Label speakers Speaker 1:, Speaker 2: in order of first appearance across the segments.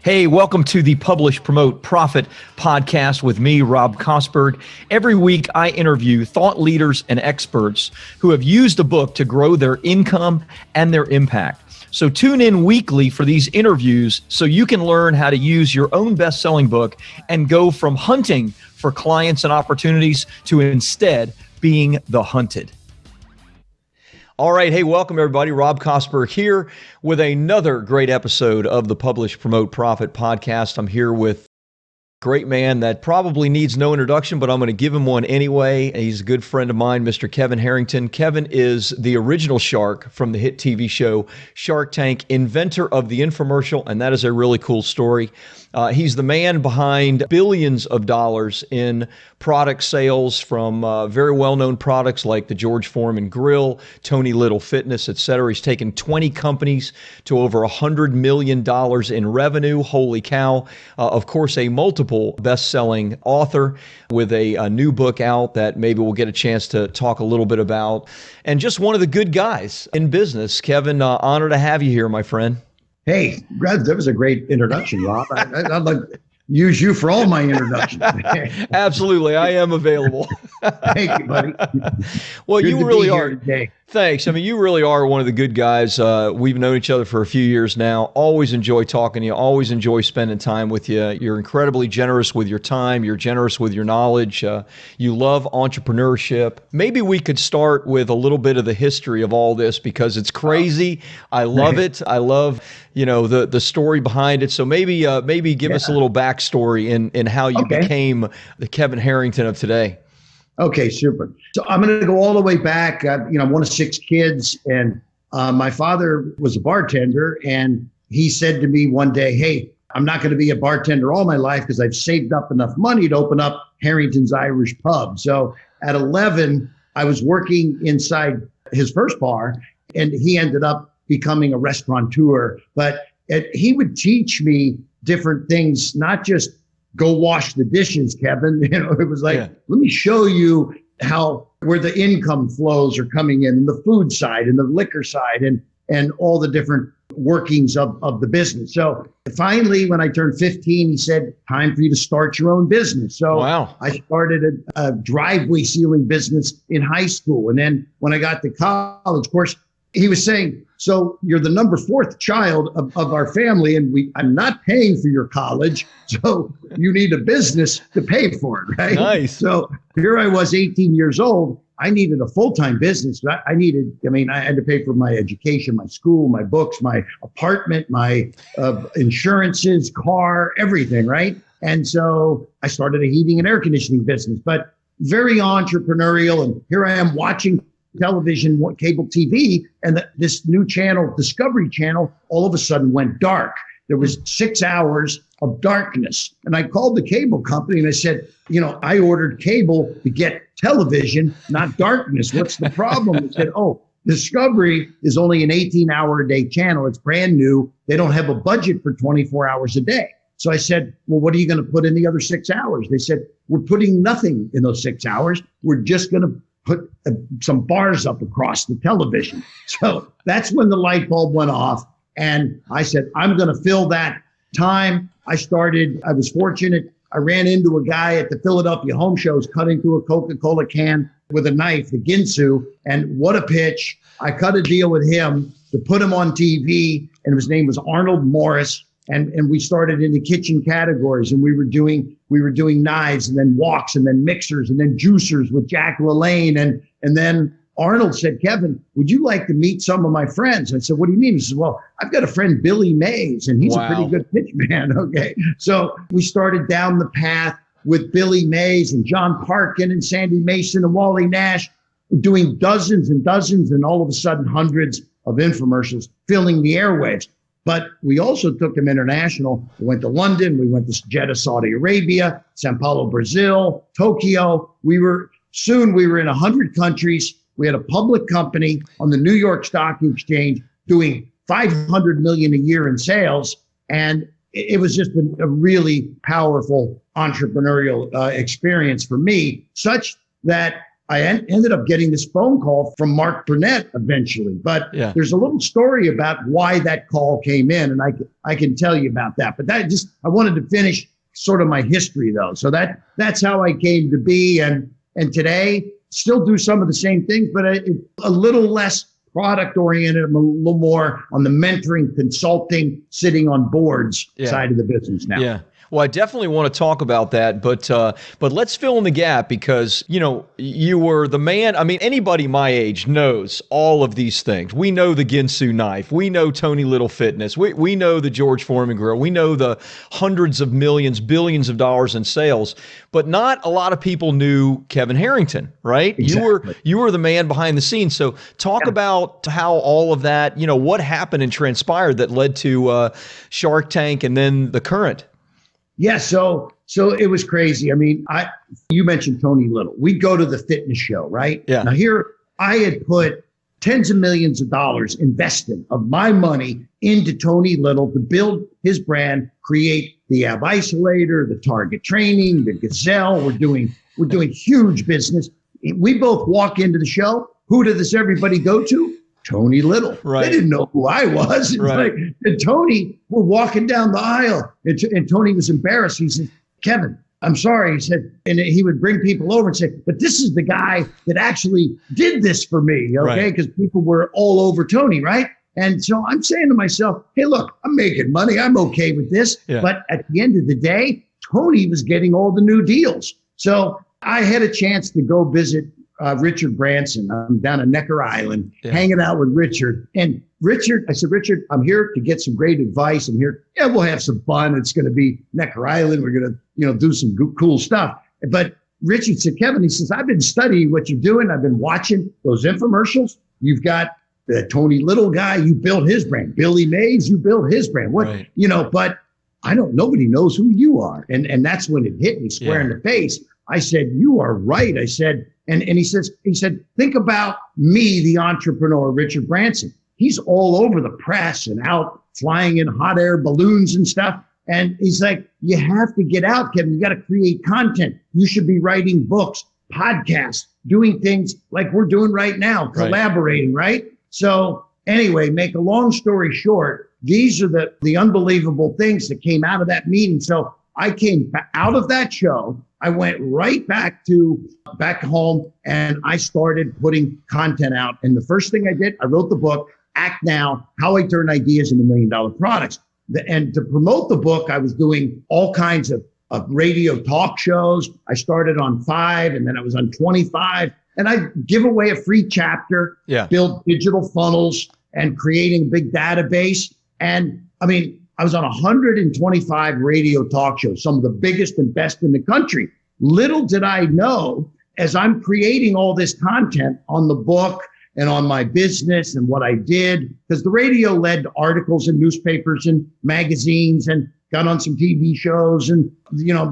Speaker 1: Hey, welcome to the Publish, Promote, Profit podcast with me, Rob Kosberg. Every week, I interview thought leaders and experts who have used a book to grow their income and their impact. So tune in weekly for these interviews so you can learn how to use your own best-selling book and go from hunting for clients and opportunities to instead being the hunted. All right. Hey, welcome everybody. Rob Kosberg here with another great episode of the Publish, Promote, Profit podcast. I'm here with a great man that probably needs no introduction, but I'm going to give him one anyway. He's a good friend of mine, Mr. Kevin Harrington. Kevin is the original shark from the hit TV show Shark Tank, inventor of the Infomercial, and that is a really cool story. He's the man behind billions of dollars in product sales from very well-known products like the George Foreman Grill, Tony Little Fitness, et cetera. He's taken 20 companies to over $100 million in revenue. Holy cow. Of course, a multiple best-selling author with a new book out that maybe we'll get a chance to talk a little bit about. And just one of the good guys in business. Kevin, honor to have you here, my friend.
Speaker 2: Hey, that was a great introduction, Rob. I'd like to use you for all my introductions.
Speaker 1: Absolutely. I am available.
Speaker 2: Thank you, buddy.
Speaker 1: Well,
Speaker 2: Good
Speaker 1: you
Speaker 2: to
Speaker 1: really
Speaker 2: be here
Speaker 1: are.
Speaker 2: Today.
Speaker 1: Thanks. I mean, you really are one of the good guys. We've known each other for a few years now. Always enjoy talking to you. Always enjoy spending time with you. You're incredibly generous with your time. You're generous with your knowledge. You love entrepreneurship. Maybe we could start with a little bit of the history of all this because it's crazy. I love it. I love, the story behind it. So maybe give us a little backstory in how you became the Kevin Harrington of today.
Speaker 2: Okay, super. So I'm going to go all the way back. I'm one of 6 kids, and my father was a bartender, and he said to me one day, "Hey, I'm not going to be a bartender all my life because I've saved up enough money to open up Harrington's Irish Pub." So at 11, I was working inside his first bar, and he ended up becoming a restaurateur. But he would teach me different things, not just go wash the dishes, Kevin. It was like, Let me show you where the income flows are coming in, the food side and the liquor side and all the different workings of the business. So finally, when I turned 15, he said, time for you to start your own business. So I started a driveway sealing business in high school. And then when I got to college, of course, he was saying, so you're the number 4th child of our family, and I'm not paying for your college, so you need a business to pay for it, right?
Speaker 1: Nice.
Speaker 2: So here I was, 18 years old. I needed a full-time business. I had to pay for my education, my school, my books, my apartment, my insurances, car, everything, right? And so I started a heating and air conditioning business, but very entrepreneurial. And here I am watching television, cable TV, and this new channel, Discovery Channel, all of a sudden went dark. There was 6 hours of darkness. And I called the cable company and I said, I ordered cable to get television, not darkness. What's the problem? They said, Discovery is only an 18-hour-a-day channel. It's brand new. They don't have a budget for 24 hours a day. So I said, well, what are you going to put in the other 6 hours? They said, we're putting nothing in those 6 hours. We're just going to put some bars up across the television. So that's when the light bulb went off. And I said, I'm going to fill that time. I was fortunate. I ran into a guy at the Philadelphia home shows cutting through a Coca-Cola can with a knife, the Ginsu. And what a pitch. I cut a deal with him to put him on TV. And his name was Arnold Morris. And we started in the kitchen categories, and we were doing knives and then woks and then mixers and then juicers with Jack LaLanne. And then Arnold said, "Kevin, would you like to meet some of my friends?" I said, "What do you mean?" He said, "Well, I've got a friend, Billy Mays, and he's a pretty good pitch man." Okay. So we started down the path with Billy Mays and John Parkin and Sandy Mason and Wally Nash, doing dozens and dozens and all of a sudden hundreds of infomercials filling the airwaves. But we also took them international. We went to London. We went to Jeddah, Saudi Arabia, Sao Paulo, Brazil, Tokyo. We were in 100 countries. We had a public company on the New York Stock Exchange doing $500 million a year in sales. And it was just a really powerful entrepreneurial experience for me, such that ended up getting this phone call from Mark Burnett eventually. But there's a little story about why that call came in, and I can tell you about that. But I wanted to finish sort of my history though. So that's how I came to be, and today still do some of the same things, but a little less product oriented, a little more on the mentoring, consulting, sitting on boards side of the business now.
Speaker 1: Yeah. Well, I definitely want to talk about that, but let's fill in the gap because, you were the man. I mean, anybody my age knows all of these things. We know the Ginsu knife. We know Tony Little Fitness. We know the George Foreman Grill. We know the hundreds of millions, billions of dollars in sales, but not a lot of people knew Kevin Harrington, right?
Speaker 2: Exactly.
Speaker 1: You were the man behind the scenes. So talk about how all of that, what happened and transpired that led to Shark Tank and then The Current.
Speaker 2: Yeah, so it was crazy. I mean, you mentioned Tony Little. We'd go to the fitness show, right?
Speaker 1: Yeah.
Speaker 2: Now here, I had put tens of millions of dollars invested of my money into Tony Little to build his brand, create the ab isolator, the target training, the Gazelle. We're doing huge business. We both walk into the show. Who does everybody go to? Tony Little.
Speaker 1: Right.
Speaker 2: They didn't know who I was. It's
Speaker 1: right.
Speaker 2: And Tony, we're walking down the aisle, and Tony was embarrassed. He said, Kevin, I'm sorry. He said, and he would bring people over and say, but this is the guy that actually did this for me, okay? Because people were all over Tony, right? And so I'm saying to myself, hey, look, I'm making money. I'm okay with this.
Speaker 1: Yeah.
Speaker 2: But at the end of the day, Tony was getting all the new deals. So I had a chance to go visit Richard Branson. I'm down at Necker Island, hanging out with Richard. And I said, Richard, I'm here to get some great advice. I'm here. Yeah, we'll have some fun. It's going to be Necker Island. We're going to, do some cool stuff. But Richard said, Kevin, he says, I've been studying what you're doing. I've been watching those infomercials. You've got the Tony Little guy. You built his brand. Billy Mays, you built his brand. But nobody knows who you are. And that's when it hit me square in the face. I said, you are right. I said, and he said, think about me, the entrepreneur, Richard Branson. He's all over the press and out flying in hot air balloons and stuff. And he's like, you have to get out, Kevin. You got to create content. You should be writing books, podcasts, doing things like we're doing right now, collaborating, right? So anyway, make a long story short, these are the unbelievable things that came out of that meeting. So I came out of that show. I went right back home and I started putting content out. And the first thing I did, I wrote the book, Act Now, How I Turn Ideas into $1 Million Products. And to promote the book, I was doing all kinds of radio talk shows. I started on 5 and then I was on 25. And I give away a free chapter, build digital funnels and creating a big database. And I mean, I was on 125 radio talk shows, some of the biggest and best in the country. Little did I know, as I'm creating all this content on the book and on my business and what I did, because the radio led to articles in newspapers and magazines and got on some TV shows. And,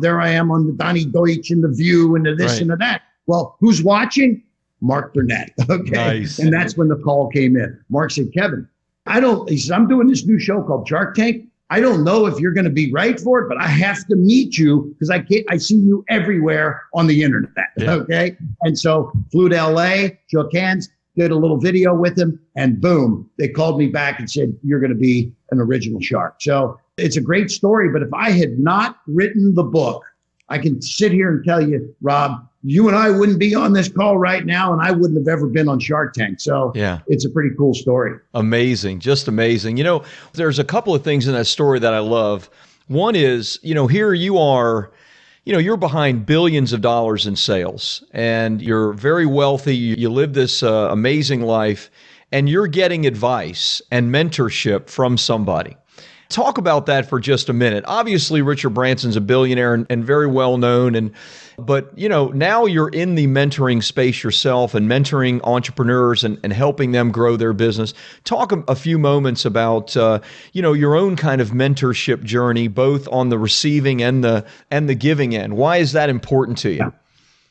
Speaker 2: there I am on the Donnie Deutsch and The View and the this and the that. Well, who's watching? Mark Burnett. Okay.
Speaker 1: Nice.
Speaker 2: And that's when the call came in. Mark said, Kevin, he said, I'm doing this new show called Shark Tank. I don't know if you're going to be right for it, but I have to meet you because I see you everywhere on the internet. Yeah. Okay. And so flew to LA, shook hands, did a little video with him, and boom, they called me back and said, you're going to be an original shark. So it's a great story. But if I had not written the book, I can sit here and tell you, Rob, you and I wouldn't be on this call right now, and I wouldn't have ever been on Shark Tank. So it's a pretty cool story.
Speaker 1: Amazing. Just amazing. There's a couple of things in that story that I love. One is, here you are, you're behind billions of dollars in sales and you're very wealthy. You live this amazing life and you're getting advice and mentorship from somebody. Talk about that for just a minute. Obviously, Richard Branson's a billionaire and very well known. But now you're in the mentoring space yourself and mentoring entrepreneurs and helping them grow their business. Talk a few moments about, your own kind of mentorship journey, both on the receiving and the giving end. Why is that important to you?
Speaker 2: Yeah.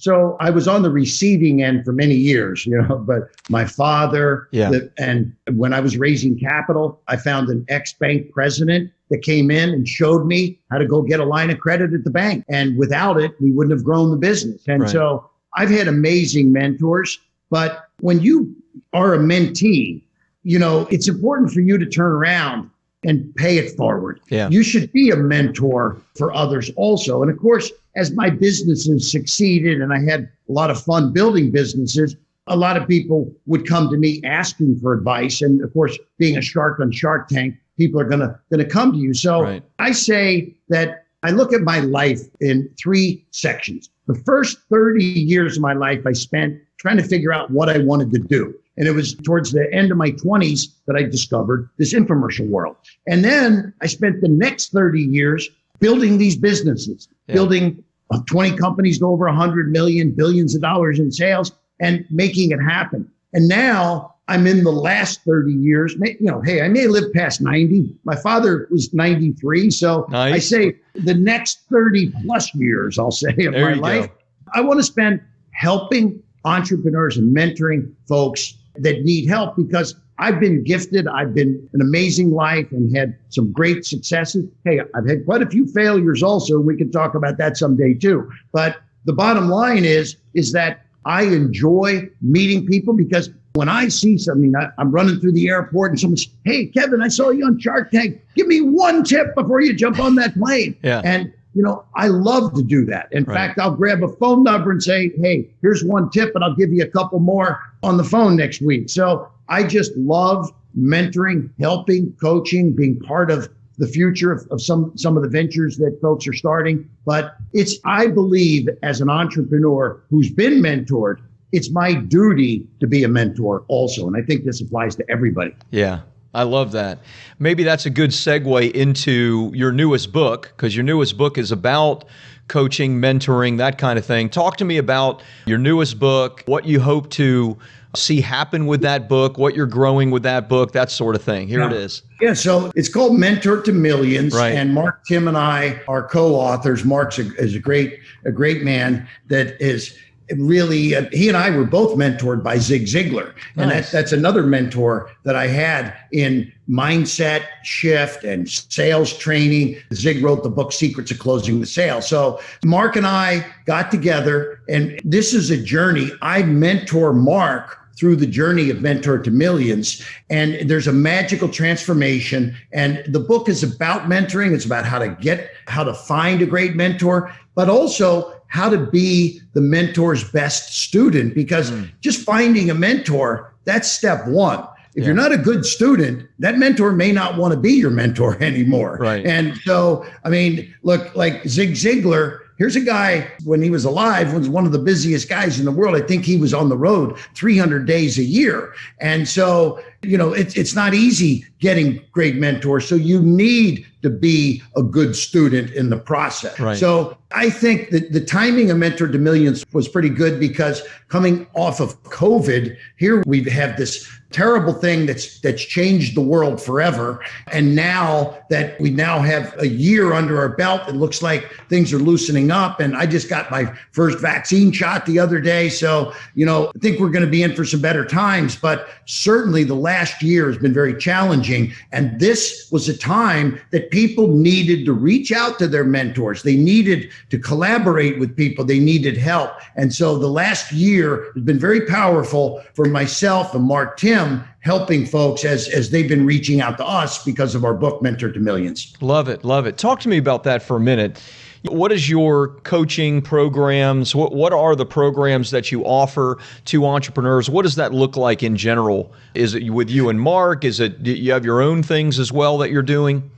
Speaker 2: So I was on the receiving end for many years, but my father, and when I was raising capital, I found an ex-bank president that came in and showed me how to go get a line of credit at the bank. And without it, we wouldn't have grown the business. And so I've had amazing mentors, but when you are a mentee, it's important for you to turn around and pay it forward.
Speaker 1: Yeah.
Speaker 2: You should be a mentor for others also. And of course, as my businesses succeeded and I had a lot of fun building businesses, a lot of people would come to me asking for advice. And of course, being a shark on Shark Tank, people are gonna come to you. So
Speaker 1: right.
Speaker 2: I say that I look at my life in 3 sections. The first 30 years of my life, I spent trying to figure out what I wanted to do. And it was towards the end of my 20s that I discovered this infomercial world. And then I spent the next 30 years building these businesses, building 20 companies to over 100 million, billions of dollars in sales, and making it happen. And now I'm in the last 30 years. Hey, I may live past 90. My father was 93. So
Speaker 1: nice.
Speaker 2: I say the next 30 plus years, I'll say, of my life, I want to spend helping entrepreneurs and mentoring folks that need help, because I've been gifted. I've been an amazing life and had some great successes. Hey, I've had quite a few failures also. We can talk about that someday too. But the bottom line is that I enjoy meeting people, because when I see something, I'm running through the airport and someone says, hey, Kevin, I saw you on Shark Tank. Give me one tip before you jump on that plane.
Speaker 1: Yeah.
Speaker 2: And I love to do that. In fact, I'll grab a phone number and say, hey, here's one tip, and I'll give you a couple more on the phone next week. So I just love mentoring, helping, coaching, being part of the future of some of the ventures that folks are starting. But I believe, as an entrepreneur who's been mentored, it's my duty to be a mentor also. And I think this applies to everybody.
Speaker 1: Yeah. I love that. Maybe that's a good segue into your newest book, because your newest book is about coaching, mentoring, that kind of thing. Talk to me about your newest book, what you hope to see happen with that book, what you're growing with that book, that sort of thing. Here it is.
Speaker 2: Yeah, so it's called Mentor to Millions,
Speaker 1: right.
Speaker 2: And Mark, Tim, and I are co-authors. Mark's is a great man that is really, he and I were both mentored by Zig Ziglar. And
Speaker 1: nice.
Speaker 2: that's another mentor that I had in mindset shift and sales training. Zig wrote the book, Secrets of Closing the Sale. So Mark and I got together, and this is a journey. I mentor Mark through the journey of Mentor to Millions. And there's a magical transformation. And the book is about mentoring. It's about how to find a great mentor, but also how to be the mentor's best student, because just finding a mentor, that's step one. If you're not a good student, that mentor may not want to be your mentor anymore.
Speaker 1: Right.
Speaker 2: And so, look, like Zig Ziglar, here's a guy, when he was alive, was one of the busiest guys in the world. I think he was on the road 300 days a year. And so, it's not easy getting great mentors. So you need to be a good student in the process.
Speaker 1: Right.
Speaker 2: So I think that the timing of Mentor to Millions was pretty good, because coming off of COVID, here we have this terrible thing that's changed the world forever. And now that we have a year under our belt, it looks like things are loosening up. And I just got my first vaccine shot the other day. So, I think we're going to be in for some better times. But certainly the last year has been very challenging. And this was a time that people needed to reach out to their mentors. They needed to collaborate with people. They needed help. And so the last year has been very powerful for myself and Mark, Tim, helping folks as they've been reaching out to us because of our book, Mentor to Millions.
Speaker 1: Love it. Love it. Talk to me about that for a minute. What is your coaching programs? What are the programs that you offer to entrepreneurs? What does that look like in general? Is it with you and Mark? Do you have your own things as well that you're doing?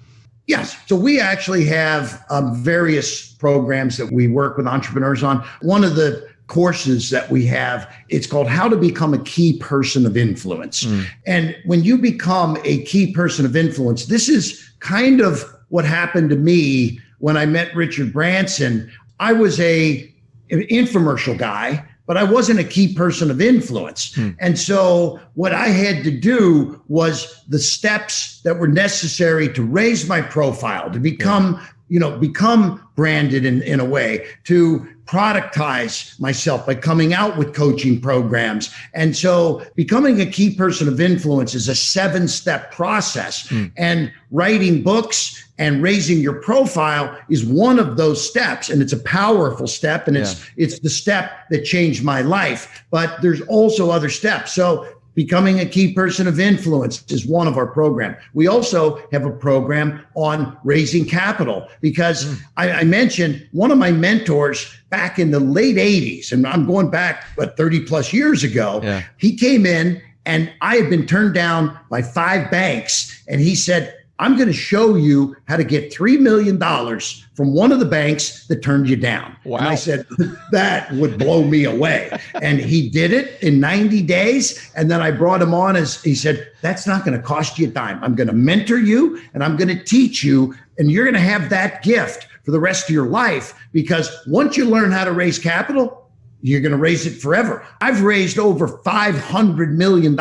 Speaker 2: Yes. So we actually have various programs that we work with entrepreneurs on. One of the courses that we have, it's called How to Become a Key Person of Influence. And when you become a key person of influence, this is kind of what happened to me when I met Richard Branson. I was an infomercial guy, but I wasn't a key person of influence. And so what I had to do was the steps that were necessary to raise my profile, to become become branded in a way, to productize myself by coming out with coaching programs. And so becoming a key person of influence is a 7-step process. And writing books and raising your profile is one of those steps. And it's a powerful step. And it's the step that changed my life. But there's also other steps. So becoming a key person of influence is one of our programs. We also have a program on raising capital because I mentioned one of my mentors back in the late 80s, and I'm going back, 30 plus years ago, he came in and I had been turned down by 5 banks. And he said, I'm going to show you how to get $3 million from one of the banks that turned you down. Wow. And I said, that would blow me away. And he did it in 90 days. And then I brought him on as he said, that's not going to cost you a dime. I'm going to mentor you and I'm going to teach you. And you're going to have that gift for the rest of your life, because once you learn how to raise capital, you're going to raise it forever. I've raised over $500 million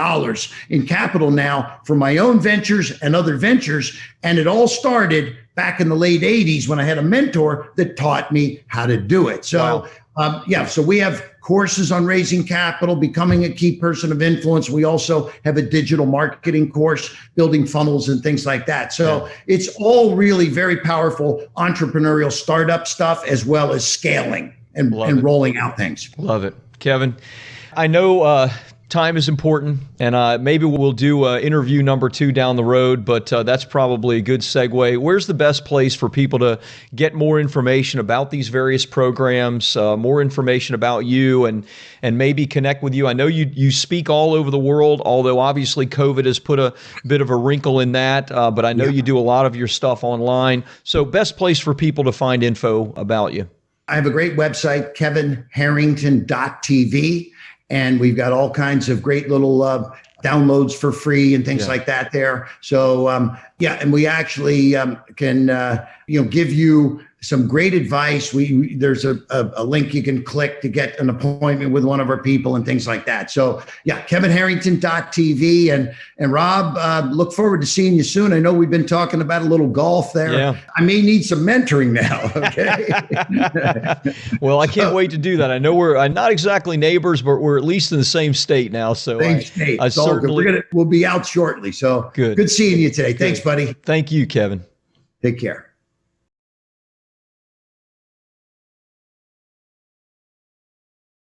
Speaker 2: in capital now for my own ventures and other ventures. And it all started back in the late 80s when I had a mentor that taught me how to do it. So, so we have courses on raising capital, becoming a key person of influence. We also have a digital marketing course, building funnels and things like that. So it's all really very powerful entrepreneurial startup stuff, as well as scaling and rolling out things.
Speaker 1: Love it. Kevin, I know time is important, and maybe we'll do interview number 2 down the road, but that's probably a good segue. Where's the best place for people to get more information about these various programs, more information about you, and maybe connect with you? I know you speak all over the world, although obviously COVID has put a bit of a wrinkle in that, but I know you do a lot of your stuff online. So best place for people to find info about you?
Speaker 2: I have a great website, kevinharrington.tv, and we've got all kinds of great little downloads for free and things like that there. So, and we actually can, give you some great advice. There's a link you can click to get an appointment with one of our people and things like that. So kevinharrington.tv, and Rob, look forward to seeing you soon. I know we've been talking about a little golf there. Yeah. I may need some mentoring now. Okay.
Speaker 1: Well, I can't wait to do that. I know we're not exactly neighbors, but we're at least in the same state now. So
Speaker 2: same state. I certainly we'll be out shortly. So good seeing you today. Thanks, buddy.
Speaker 1: Thank you, Kevin.
Speaker 2: Take care.